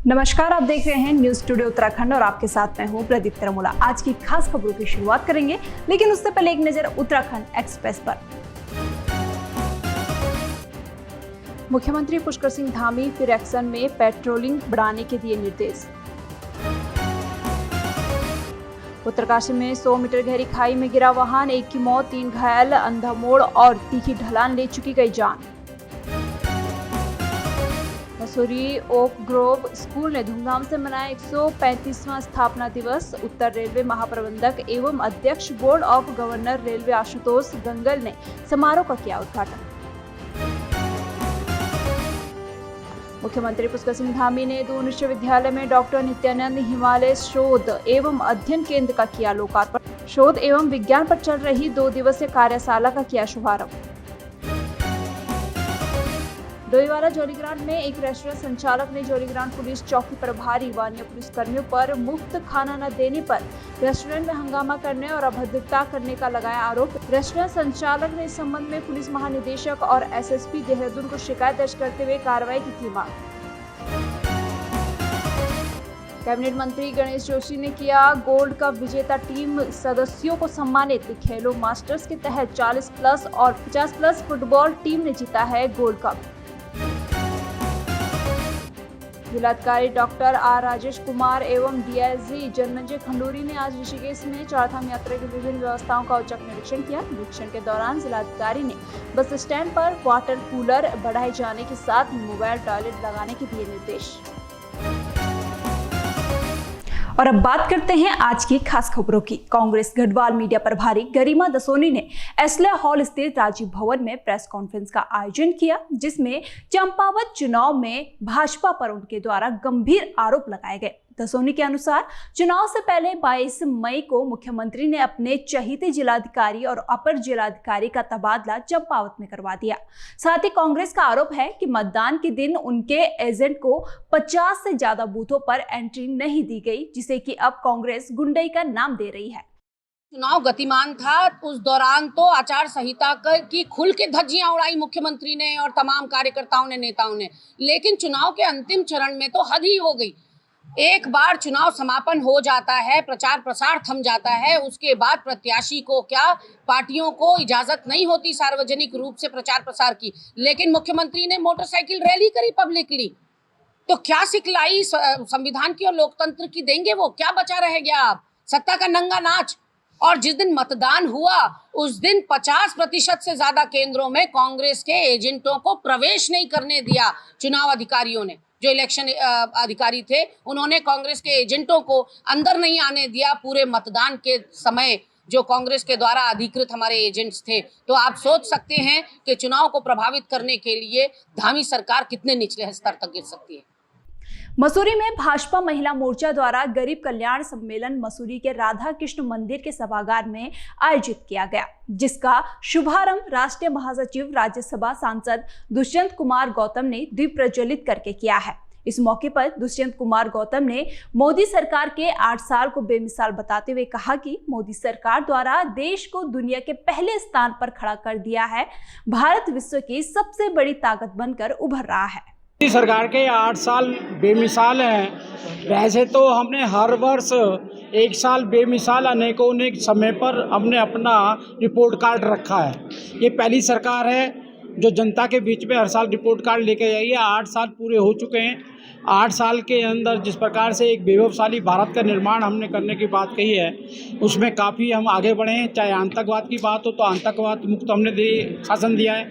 नमस्कार, आप देख रहे हैं न्यूज स्टूडियो उत्तराखंड और आपके साथ मैं हूं प्रदीप तरमुला। आज की खास खबरों की शुरुआत करेंगे, लेकिन उससे पहले एक नजर उत्तराखंड एक्सप्रेस पर। मुख्यमंत्री पुष्कर सिंह धामी फिर एक्शन में पेट्रोलिंग बढ़ाने के दिए निर्देश। उत्तरकाशी में 100 मीटर गहरी खाई में गिरा वाहन, 1 की मौत, 3 घायल, अंधा मोड़ और तीखी ढलान ले चुकी गई जान। मसूरी ओक ग्रोव स्कूल ने धूमधाम से मनाया 135वां स्थापना दिवस। उत्तर रेलवे महाप्रबंधक एवं अध्यक्ष board of governor railway Ashutosh Gangal ने समारोह का किया उद्घाटन। मुख्यमंत्री पुष्कर सिंह धामी ने दून विश्वविद्यालय में डॉक्टर नित्यानंद हिमालय शोध एवं अध्ययन केंद्र का किया लोकार्पण। शोध एवं विज्ञान पर चल रही 2 दिवसीय कार्यशाला का किया शुभारंभ। डोईवाला जोलीग्रांट में एक रेस्टोरेंट संचालक ने जोलीग्रांट पुलिस चौकी प्रभारी व अन्य पुलिसकर्मियों पर मुफ्त खाना न देने पर रेस्टोरेंट में हंगामा करने और अभद्रता करने का लगाया आरोप। रेस्टोरेंट संचालक ने इस संबंध में पुलिस महानिदेशक और एसएसपी देहरादून को शिकायत दर्ज करते हुए कार्रवाई की थी मांग। कैबिनेट मंत्री गणेश जोशी ने किया गोल्ड कप विजेता टीम सदस्यों को सम्मानित। खेलो मास्टर्स के तहत 40+ और 50+ फुटबॉल टीम ने जीता है गोल्ड कप। जिलाधिकारी डॉक्टर आर राजेश कुमार एवं डीआईजी जन्मंजय खंडूरी ने आज ऋषिकेश में चारधाम यात्रा की विभिन्न व्यवस्थाओं का औचक निरीक्षण किया। निरीक्षण के दौरान जिलाधिकारी ने बस स्टैंड पर वाटर कूलर बढ़ाए जाने के साथ मोबाइल टॉयलेट लगाने के दिए निर्देश। और अब बात करते हैं आज की खास खबरों की। कांग्रेस गढ़वाल मीडिया प्रभारी गरिमा दसोनी ने एस्ले हॉल स्थित राजीव भवन में प्रेस कॉन्फ्रेंस का आयोजन किया, जिसमें चंपावत चुनाव में भाजपा पर उनके द्वारा गंभीर आरोप लगाए गए। दसोनी के अनुसार चुनाव से पहले 22 मई को मुख्यमंत्री ने अपने चहीते जिलाधिकारी और अपर जिलाधिकारी का तबादला चंपावत में करवा दिया। साथ ही कांग्रेस का आरोप है कि मतदान के दिन उनके एजेंट को 50 से ज्यादा बूथों पर एंट्री नहीं दी गई, जिसे कि अब कांग्रेस गुंडई का नाम दे रही है। चुनाव गतिमान था, उस दौरान तो आचार संहिता की खुल के धज्जियां उड़ाई मुख्यमंत्री ने और तमाम कार्यकर्ताओं ने, नेताओं ने, लेकिन चुनाव के अंतिम चरण में तो हद ही हो गई। एक बार चुनाव समापन हो जाता है, प्रचार प्रसार थम जाता है, उसके बाद प्रत्याशी को क्या, पार्टियों को इजाजत नहीं होती सार्वजनिक रूप से प्रचार प्रसार की। लेकिन मुख्यमंत्री ने मोटरसाइकिल रैली करी पब्लिकली, तो क्या सिखलाई संविधान की और लोकतंत्र की देंगे वो? क्या बचा रह गया आप? सत्ता का नंगा नाच। और जिस दिन मतदान हुआ उस दिन 50% से ज्यादा केंद्रों में कांग्रेस के एजेंटों को प्रवेश नहीं करने दिया। चुनाव अधिकारियों ने, जो इलेक्शन अधिकारी थे, उन्होंने कांग्रेस के एजेंटों को अंदर नहीं आने दिया पूरे मतदान के समय, जो कांग्रेस के द्वारा अधिकृत हमारे एजेंट्स थे। तो आप सोच सकते हैं कि चुनाव को प्रभावित करने के लिए धामी सरकार कितने निचले स्तर तक गिर सकती है। मसूरी में भाजपा महिला मोर्चा द्वारा गरीब कल्याण सम्मेलन मसूरी के राधा कृष्ण मंदिर के सभागार में आयोजित किया गया, जिसका शुभारंभ राष्ट्रीय महासचिव राज्यसभा सांसद दुष्यंत कुमार गौतम ने दीप प्रज्वलित करके किया है। इस मौके पर दुष्यंत कुमार गौतम ने मोदी सरकार के 8 साल को बेमिसाल बताते हुए कहा कि मोदी सरकार द्वारा देश को दुनिया के पहले स्थान पर खड़ा कर दिया है। भारत विश्व की सबसे बड़ी ताकत बनकर उभर रहा है। मोदी सरकार के 8 साल बेमिसाल हैं। वैसे तो हमने हर वर्ष 1 साल बेमिसाल अनेक समय पर हमने अपना रिपोर्ट कार्ड रखा है। ये पहली सरकार है जो जनता के बीच में हर साल रिपोर्ट कार्ड लेके आई है। 8 साल पूरे हो चुके हैं। 8 साल के अंदर जिस प्रकार से एक वैभवशाली भारत का निर्माण हमने करने की बात कही है, उसमें काफ़ी हम आगे बढ़े हैं। चाहे आतंकवाद की बात हो तो आतंकवाद मुक्त हमने शासन दिया है।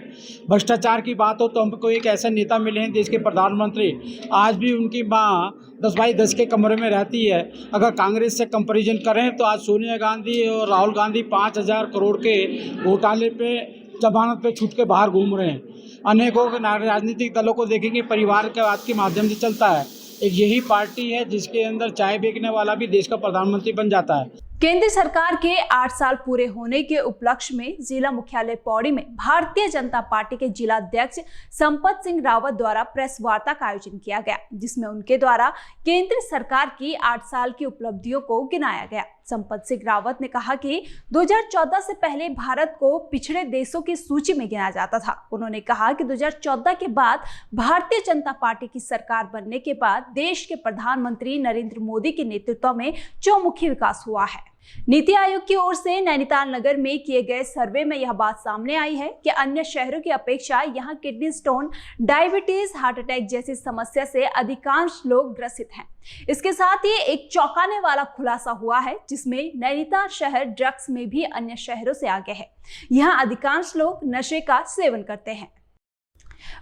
भ्रष्टाचार की बात हो तो हमको एक ऐसे नेता मिले हैं देश के प्रधानमंत्री, आज भी उनकी माँ 10x10 के कमरे में रहती है। अगर कांग्रेस से कंपैरिजन करें तो आज सोनिया गांधी और राहुल गांधी 5000 करोड़ के घोटाले पे जमानत पे छूट के बाहर घूम रहे हैं। अनेकों राजनीतिक दलों को देखेंगे परिवार के बात के माध्यम से चलता है। एक यही पार्टी है जिसके अंदर चाय बेचने वाला भी देश का प्रधानमंत्री बन जाता है। केंद्र सरकार के 8 साल पूरे होने के उपलक्ष्य में जिला मुख्यालय पौड़ी में भारतीय जनता पार्टी के जिला अध्यक्ष संपत सिंह रावत द्वारा प्रेस वार्ता का आयोजन किया गया, जिसमें उनके द्वारा केंद्र सरकार की 8 साल की उपलब्धियों को गिनाया गया। संपत सिंह रावत ने कहा कि 2014 से पहले भारत को पिछड़े देशों की सूची में गिना जाता था। उन्होंने कहा कि 2014 के बाद भारतीय जनता पार्टी की सरकार बनने के बाद देश के प्रधानमंत्री नरेंद्र मोदी के नेतृत्व में चौमुखी विकास हुआ है। नीति आयोग की ओर से नैनीताल नगर में किए गए सर्वे में यह बात सामने आई है कि अन्य शहरों की अपेक्षा यहां kidney stone, diabetes, heart attack जैसी समस्या से अधिकांश लोग ग्रसित हैं। इसके साथ ही एक चौंकाने वाला खुलासा हुआ है जिसमें नैनीताल शहर ड्रग्स में भी अन्य शहरों से आगे है। यहां अधिकांश लोग नशे का सेवन करते हैं।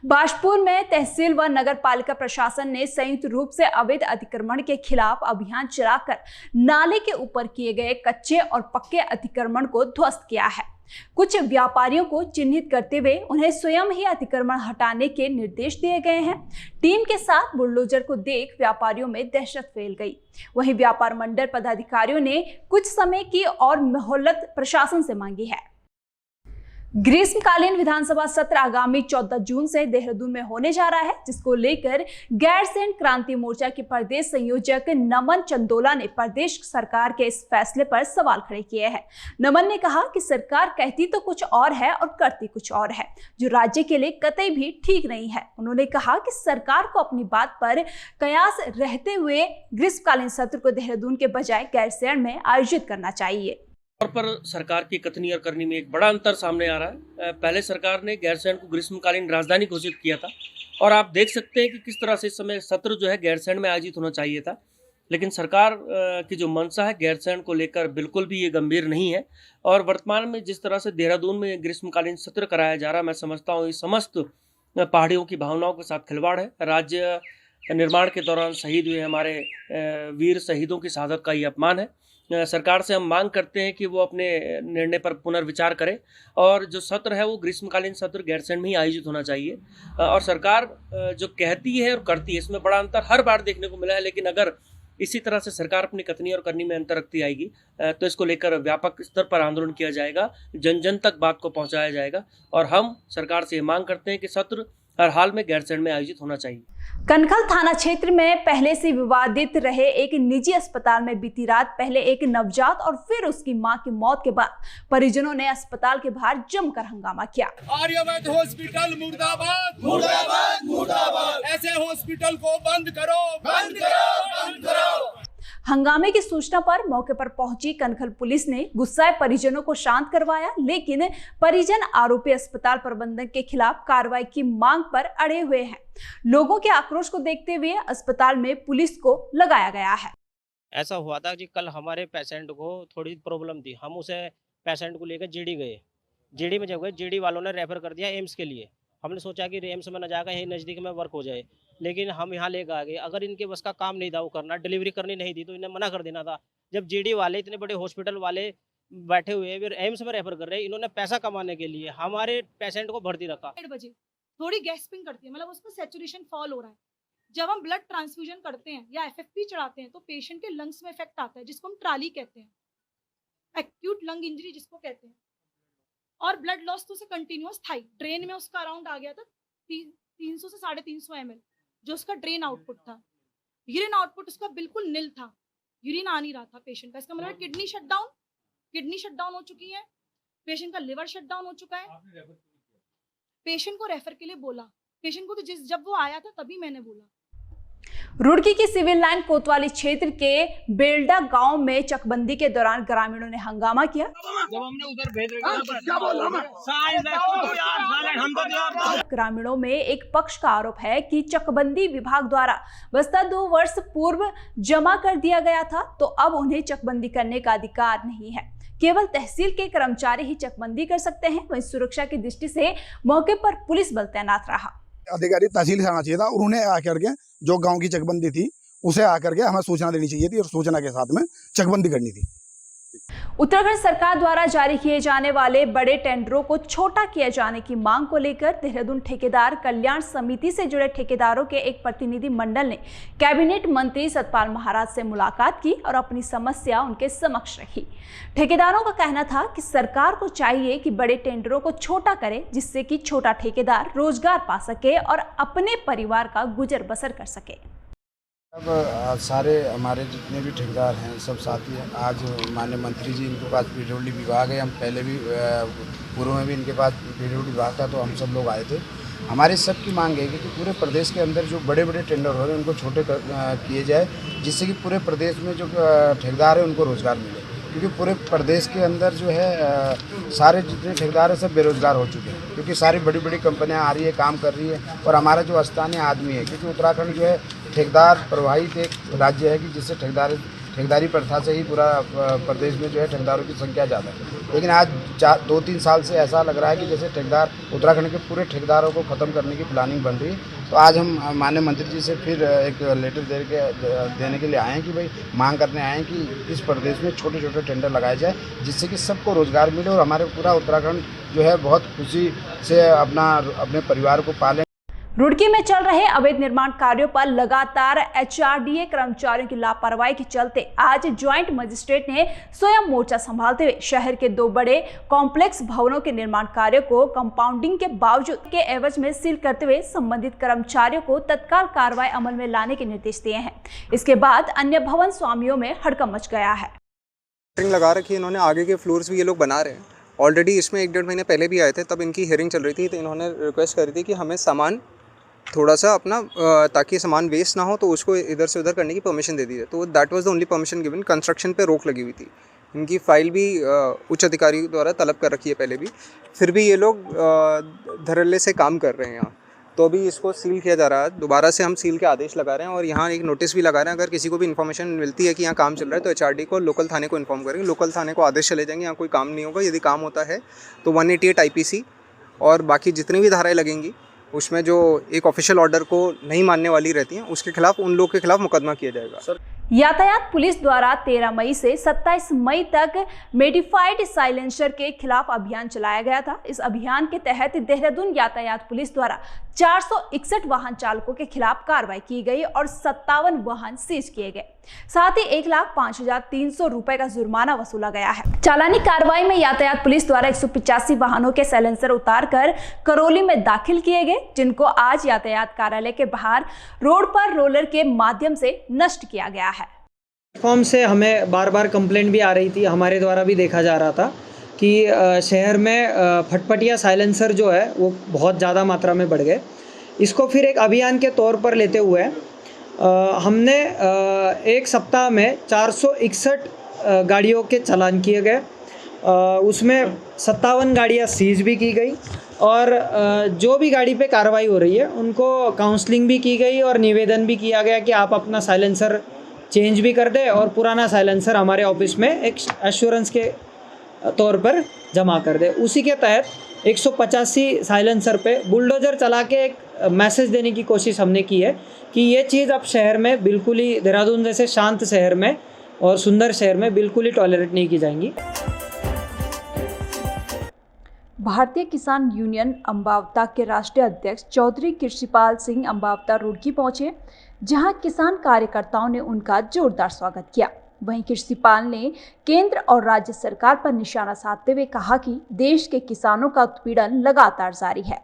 बाजपुर में तहसील व नगर पालिका प्रशासन ने संयुक्त रूप से अवैध अतिक्रमण के खिलाफ अभियान चलाकर नाले के ऊपर किए गए कच्चे और पक्के अतिक्रमण को ध्वस्त किया है। कुछ व्यापारियों को चिन्हित करते हुए उन्हें स्वयं ही अतिक्रमण हटाने के निर्देश दिए गए हैं। टीम के साथ बुलडोजर को देख व्यापारियों में दहशत फैल गई। वहीं व्यापार मंडल पदाधिकारियों ने कुछ समय की और मोहलत प्रशासन से मांगी है। ग्रीष्मकालीन विधानसभा सत्र आगामी 14 जून से देहरादून में होने जा रहा है, जिसको लेकर गैरसैंण क्रांति मोर्चा के प्रदेश संयोजक नमन चंदोला ने प्रदेश सरकार के इस फैसले पर सवाल खड़े किए हैं। नमन ने कहा कि सरकार कहती तो कुछ और है और करती कुछ और है, जो राज्य के लिए कतई भी ठीक नहीं है। उन्होंने कहा कि सरकार को अपनी बात पर कयास रहते हुए ग्रीष्मकालीन सत्र को देहरादून के बजाय गैरसैंण में आयोजित करना चाहिए। और पर सरकार की कथनी और करनी में एक बड़ा अंतर सामने आ रहा है। पहले सरकार ने गैरसैंण को ग्रीष्मकालीन राजधानी घोषित किया था और आप देख सकते हैं कि किस तरह से इस समय सत्र जो है गैरसैंण में आयोजित होना चाहिए था, लेकिन सरकार की जो मंशा है गैरसैंण को लेकर बिल्कुल भी ये गंभीर नहीं है। और वर्तमान में जिस तरह से देहरादून में ग्रीष्मकालीन सत्र कराया जा रहा है, मैं समझता हूँ ये समस्त पहाड़ियों की भावनाओं के साथ खिलवाड़ है। राज्य निर्माण के दौरान शहीद हुए हमारे वीर शहीदों की शहादत का ये अपमान है। सरकार से हम मांग करते हैं कि वो अपने निर्णय पर पुनर्विचार करे और जो सत्र है वो ग्रीष्मकालीन सत्र गैरसैंण में ही आयोजित होना चाहिए। और सरकार जो कहती है और करती है इसमें बड़ा अंतर हर बार देखने को मिला है, लेकिन अगर इसी तरह से सरकार अपनी कथनी और करनी में अंतर रखती आएगी तो इसको लेकर व्यापक स्तर पर आंदोलन किया जाएगा, जन जन तक बात को पहुंचाया जाएगा। और हम सरकार से मांग करते हैं कि सत्र हर हाल में गैरसैंण में आयोजित होना चाहिए। कनखल थाना क्षेत्र में पहले से विवादित रहे एक निजी अस्पताल में बीती रात पहले एक नवजात और फिर उसकी मां की मौत के बाद परिजनों ने अस्पताल के बाहर जमकर हंगामा किया। आर्यवैद हॉस्पिटल मुर्दाबाद, मुर्दाबाद, मुर्दाबाद। ऐसे हॉस्पिटल को बंद करो, बंद करो, बंद करो। हंगामे की सूचना पर मौके पर पहुंची कनखल पुलिस ने गुस्साए परिजनों को शांत करवाया, लेकिन परिजन आरोपी अस्पताल प्रबंधन के खिलाफ कार्रवाई की मांग पर अड़े हुए हैं। लोगों के आक्रोश को देखते हुए अस्पताल में पुलिस को लगाया गया है। ऐसा हुआ था कि कल हमारे पेशेंट को थोड़ी प्रॉब्लम थी, हम उसे पेशेंट को लेकर जीडी गए। जीडी में जब गए, जीडी वालों ने रेफर कर दिया एम्स के लिए। हमने सोचा कि एम्स में न जाकर यहीं नज़दीक में वर्क हो जाए, लेकिन हम यहाँ लेकर आ गए। अगर इनके बस का काम नहीं था वो करना, डिलीवरी करनी नहीं थी तो इन्हें मना कर देना था। जब जीडी वाले इतने बड़े हॉस्पिटल वाले बैठे हुए फिर एम्स में रेफर कर रहे हैं, इन्होंने पैसा कमाने के लिए हमारे पेशेंट को भर्ती रखा। 8 बजे थोड़ी गैस्पिंग करती है, मतलब उसका सैचुरेशन फॉल हो रहा है। जब हम ब्लड ट्रांसफ्यूजन करते हैं या एफएफपी चढ़ाते हैं तो पेशेंट के लंग्स में इफेक्ट आता है, जिसको हम ट्राली कहते हैं, एक्यूट लंग इंजरी जिसको कहते हैं। और ब्लड लॉस तो उसे कंटिन्यूअस था। ड्रेन में उसका अराउंड आ गया था 300 से 350 ml जो उसका ड्रेन आउटपुट था। यूरिन आउटपुट उसका बिल्कुल निल था, यूरिन आ नहीं रहा था पेशेंट का। इसका मतलब किडनी शटडाउन हो चुकी है, पेशेंट का लिवर शटडाउन हो चुका है। पेशेंट को रेफर के लिए बोला, पेशेंट को तो जब वो आया था तभी मैंने बोला। रुड़की की सिविल लाइन कोतवाली क्षेत्र के बेल्डा गांव में चकबंदी के दौरान ग्रामीणों ने हंगामा किया। जब हमने उधर भेज ग्रामीणों में एक पक्ष का आरोप है कि चकबंदी विभाग द्वारा बस्ता 2 वर्ष पूर्व जमा कर दिया गया था, तो अब उन्हें चकबंदी करने का अधिकार नहीं है। केवल तहसील के कर्मचारी ही चकबंदी कर सकते हैं। वहीं सुरक्षा की दृष्टि से मौके पर पुलिस बल तैनात रहा। अधिकारी तहसील से आना चाहिए था और उन्हें आकर के जो गांव की चकबंदी थी उसे आकर के हमें सूचना देनी चाहिए थी और सूचना के साथ में चकबंदी करनी थी। उत्तराखंड सरकार द्वारा जारी किए जाने वाले बड़े टेंडरों को छोटा किए जाने की मांग को लेकर देहरादून ठेकेदार कल्याण समिति से जुड़े ठेकेदारों के एक प्रतिनिधि मंडल ने कैबिनेट मंत्री सतपाल महाराज से मुलाकात की और अपनी समस्या उनके समक्ष रखी। ठेकेदारों का कहना था कि सरकार को चाहिए कि बड़े टेंडरों को छोटा करे, जिससे कि छोटा ठेकेदार रोजगार पा सके और अपने परिवार का गुजर बसर कर सके। अब सारे हमारे जितने भी ठेकेदार हैं सब साथी हैं। आज माननीय मंत्री जी इनके पास पीडब्ल्यूडी विभाग है, हम पहले भी पूर्व में भी इनके पास पीडब्ल्यूडी विभाग था, तो हम सब लोग आए थे। हमारी सबकी मांग है कि पूरे प्रदेश के अंदर जो बड़े बड़े टेंडर हो रहे हैं उनको छोटे किए जाए, जिससे कि पूरे प्रदेश में जो ठेकेदार है उनको रोज़गार मिले, क्योंकि पूरे प्रदेश के अंदर जो है सारे जितने ठेकेदार हैं सब बेरोज़गार हो चुके हैं, क्योंकि सारी बड़ी बड़ी कंपनियां आ रही है, काम कर रही है, और हमारा जो स्थानीय आदमी है, क्योंकि उत्तराखंड जो है ठेकेदार प्रवाहित एक राज्य है कि जिससे ठेकेदारी प्रथा से ही पूरा प्रदेश में जो है ठेकेदारों की संख्या ज़्यादा है। लेकिन आज 2-3 साल से ऐसा लग रहा है कि जैसे ठेकेदार उत्तराखंड के पूरे ठेकेदारों को ख़त्म करने की प्लानिंग बन रही है। तो आज हम माननीय मंत्री जी से फिर एक लेटर देने के लिए आए हैं कि भाई मांग करने आए हैं कि इस प्रदेश में छोटे छोटे टेंडर लगाए जाए, जिससे कि सबको रोज़गार मिले और हमारे पूरा उत्तराखंड जो है बहुत खुशी से अपने परिवार को पालें। रुड़की में चल रहे अवैध निर्माण कार्यों पर लगातार एचआरडीए कर्मचारियों की लापरवाही के चलते आज ज्वाइंट मजिस्ट्रेट ने स्वयं मोर्चा संभालते हुए शहर के 2 बड़े कॉम्प्लेक्स भवनों के निर्माण कार्य को कंपाउंडिंग के बावजूद के एवज में सील करते हुए संबंधित कर्मचारियों को तत्काल कार्रवाई अमल में लाने के निर्देश दिए हैं। इसके बाद अन्य भवन स्वामियों में हड़कंप मच गया है। लगा रखी है इन्होंने, आगे के फ्लोर्स भी ये लोग बना रहे हैं। ऑलरेडी इसमें 1-1.5 महीने पहले भी आए थे, तब इनकी हियरिंग चल रही थी, तो इन्होंने रिक्वेस्ट करी थी कि हमें सामान थोड़ा सा अपना ताकि सामान वेस्ट ना हो तो उसको इधर से उधर करने की परमिशन दे दी है। तो that was the only permission given. Construction पे रोक लगी हुई थी। इनकी फ़ाइल भी उच्च अधिकारी द्वारा तलब कर रखी है पहले भी, फिर भी ये लोग धड़ल्ले से काम कर रहे हैं यहाँ। तो अभी इसको सील किया जा रहा है, दोबारा से हम सील के आदेश लगा रहे हैं और यहाँ एक नोटिस भी लगा रहे हैं। अगर किसी को भी इन्फॉर्मेशन मिलती है कि यहाँ काम चल रहा है तो एचआरडी को लोकल थाने को इन्फॉर्म करेंगे, लोकल थाने को आदेश चले जाएंगे, यहाँ कोई काम नहीं होगा। यदि काम होता है तो 188 आईपीसी और बाकी जितनी भी धाराएँ लगेंगी उसमें जो एक ऑफिशियल ऑर्डर को नहीं मानने वाली रहती हैं उसके खिलाफ, उन लोग के खिलाफ मुकदमा किया जाएगा। यातायात पुलिस द्वारा 13 मई से 27 मई तक मेडिफाइड साइलेंसर के खिलाफ अभियान चलाया गया था। इस अभियान के तहत देहरादून यातायात पुलिस द्वारा 461 वाहन चालकों के खिलाफ कार्रवाई की गई और 57 वाहन सीज किए गए। साथ ही 1,05,300 रुपए का जुर्माना वसूला गया है। चालानी कार्रवाई में यातायात पुलिस द्वारा 185 वाहनों के साइलेंसर उतारकर करौली में दाखिल किए गए, जिनको आज यातायात कार्यालय के बाहर रोड पर रोलर के माध्यम से नष्ट किया गया है। प्लेटफॉर्म से हमें बार बार कंप्लेंट भी आ रही थी, हमारे द्वारा भी देखा जा रहा था कि शहर में फटफटिया साइलेंसर जो है वो बहुत ज़्यादा मात्रा में बढ़ गए। इसको फिर एक अभियान के तौर पर लेते हुए हमने एक सप्ताह में 461 गाड़ियों के चालान किए गए, उसमें 57 गाड़ियाँ सीज भी की गई और जो भी गाड़ी पे कार्रवाई हो रही है उनको काउंसलिंग भी की गई और निवेदन भी किया गया कि आप अपना साइलेंसर चेंज भी कर दें और पुराना साइलेंसर हमारे ऑफिस में एक एश्योरेंस के तौर पर जमा कर दे। उसी के तहत 185 साइलेंसर पे बुलडोज़र चला के एक मैसेज देने की कोशिश हमने की है कि ये चीज़ अब शहर में बिल्कुल ही, देहरादून जैसे शांत शहर में और सुंदर शहर में बिल्कुल ही टॉलरेट नहीं की जाएंगी। भारतीय किसान यूनियन अम्बावता के राष्ट्रीय अध्यक्ष चौधरी कृषिपाल सिंह अम्बावता रुड़की पहुंचे, जहां किसान कार्यकर्ताओं ने उनका जोरदार स्वागत किया। वहीं कृषिपाल ने केंद्र और राज्य सरकार पर निशाना साधते हुए कहा कि देश के किसानों का उत्पीड़न लगातार जारी है।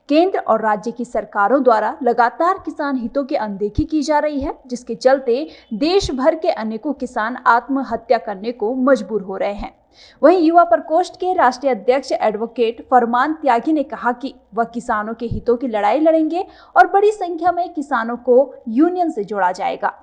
केंद्र और राज्य की सरकारों द्वारा लगातार किसान हितों की अनदेखी की जा रही है, जिसके चलते देश भर के अनेकों किसान आत्महत्या करने को मजबूर हो रहे हैं। वहीं युवा प्रकोष्ठ के राष्ट्रीय अध्यक्ष एडवोकेट फरमान त्यागी ने कहा कि वह किसानों के हितों की लड़ाई लड़ेंगे और बड़ी संख्या में किसानों को यूनियन से जोड़ा जाएगा।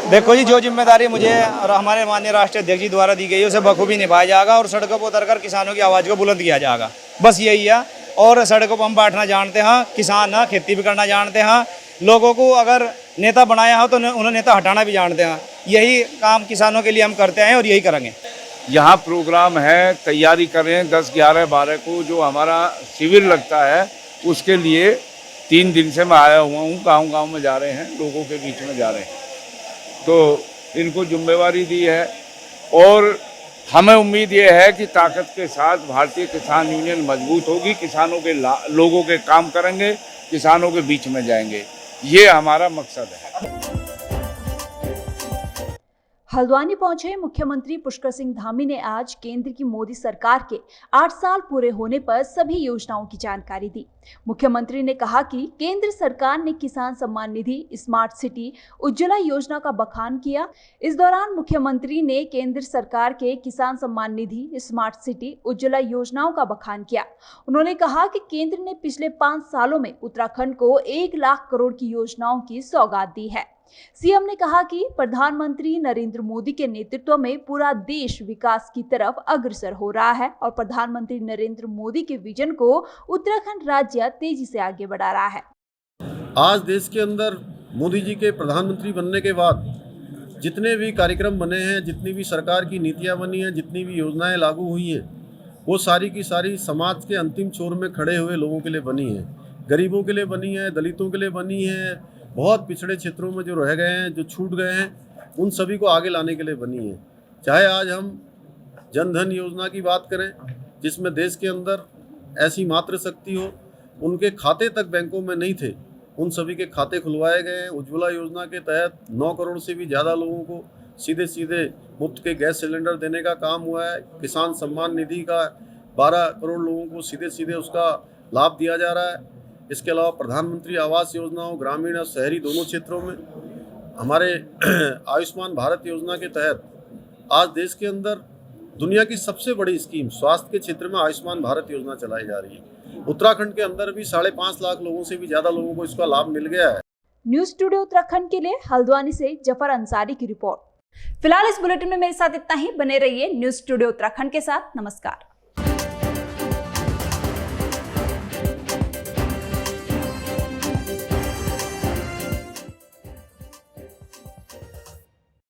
देखो जी, जो जिम्मेदारी मुझे और हमारे माननीय राष्ट्रीय अध्यक्ष जी द्वारा दी गई है उसे बखूबी निभाया जाएगा और सड़कों पर उतरकर किसानों की आवाज़ को बुलंद किया जाएगा। बस यही है। और सड़कों पर हम बैठना जानते हैं, किसान हैं, खेती भी करना जानते हैं। लोगों को अगर नेता बनाया हो तो उन्हें नेता हटाना भी जानते हैं। यही काम किसानों के लिए हम करते हैं और यही करेंगे। यहाँ प्रोग्राम है, तैयारी कर रहे हैं 10, 11, 12 को जो हमारा शिविर लगता है उसके लिए 3 दिन से मैं आया हुआ हूँ। गांव-गांव में जा रहे हैं, लोगों के बीच में जा रहे हैं। तो इनको जिम्मेवारी दी है और हमें उम्मीद ये है कि ताकत के साथ भारतीय किसान यूनियन मजबूत होगी, किसानों के लोगों के काम करेंगे, किसानों के बीच में जाएंगे। ये हमारा मकसद है। हल्द्वानी पहुंचे मुख्यमंत्री पुष्कर सिंह धामी ने आज केंद्र की मोदी सरकार के 8 साल पूरे होने पर सभी योजनाओं की जानकारी दी। मुख्यमंत्री ने कहा कि केंद्र सरकार ने किसान सम्मान निधि, स्मार्ट सिटी, उज्ज्वला योजना का बखान किया। इस दौरान मुख्यमंत्री ने केंद्र सरकार के किसान सम्मान निधि, स्मार्ट सिटी, उज्ज्वला योजनाओं का बखान किया। उन्होंने कहा कि केंद्र ने पिछले 5 सालों में उत्तराखंड को 1 लाख करोड़ की योजनाओं की सौगात दी है। सीएम ने कहा कि प्रधानमंत्री नरेंद्र मोदी के नेतृत्व में पूरा देश विकास की तरफ अग्रसर हो रहा है और प्रधानमंत्री नरेंद्र मोदी के विजन को उत्तराखंड राज्य तेजी से आगे बढ़ा रहा है। आज देश के अंदर मोदी जी के प्रधानमंत्री बनने के बाद जितने भी कार्यक्रम बने हैं, जितनी भी सरकार की नीतियां बनी हैं, जितनी भी योजनाएं लागू हुई हैं, वो सारी की सारी समाज के अंतिम छोर में खड़े हुए लोगों के लिए बनी है, गरीबों के लिए बनी है, दलितों के लिए बनी है, बहुत पिछड़े क्षेत्रों में जो रह गए हैं, जो छूट गए हैं, उन सभी को आगे लाने के लिए बनी है। चाहे आज हम जन धन योजना की बात करें, जिसमें देश के अंदर ऐसी मातृशक्ति हो, उनके खाते तक बैंकों में नहीं थे, उन सभी के खाते खुलवाए गए हैं। उज्ज्वला योजना के तहत 9 करोड़ से भी ज़्यादा लोगों को सीधे सीधे मुफ्त के गैस सिलेंडर देने का काम हुआ है। किसान सम्मान निधि का 12 करोड़ लोगों को सीधे सीधे उसका लाभ दिया जा रहा है। इसके अलावा प्रधानमंत्री आवास योजनाओं, ग्रामीण और शहरी दोनों क्षेत्रों में हमारे आयुष्मान भारत योजना के तहत आज देश के अंदर दुनिया की सबसे बड़ी स्कीम स्वास्थ्य के क्षेत्र में आयुष्मान भारत योजना चलाई जा रही है। उत्तराखंड के अंदर भी 5.5 लाख लोगों से भी ज़्यादा लोगों को इसका लाभ मिल गया है। न्यूज़ टुडे उत्तराखंड के लिए हल्द्वानी से जफर अंसारी की रिपोर्ट। फिलहाल इस बुलेटिन में मेरे साथ इतना ही। बने रहिए न्यूज़ टुडे उत्तराखंड के साथ। नमस्कार।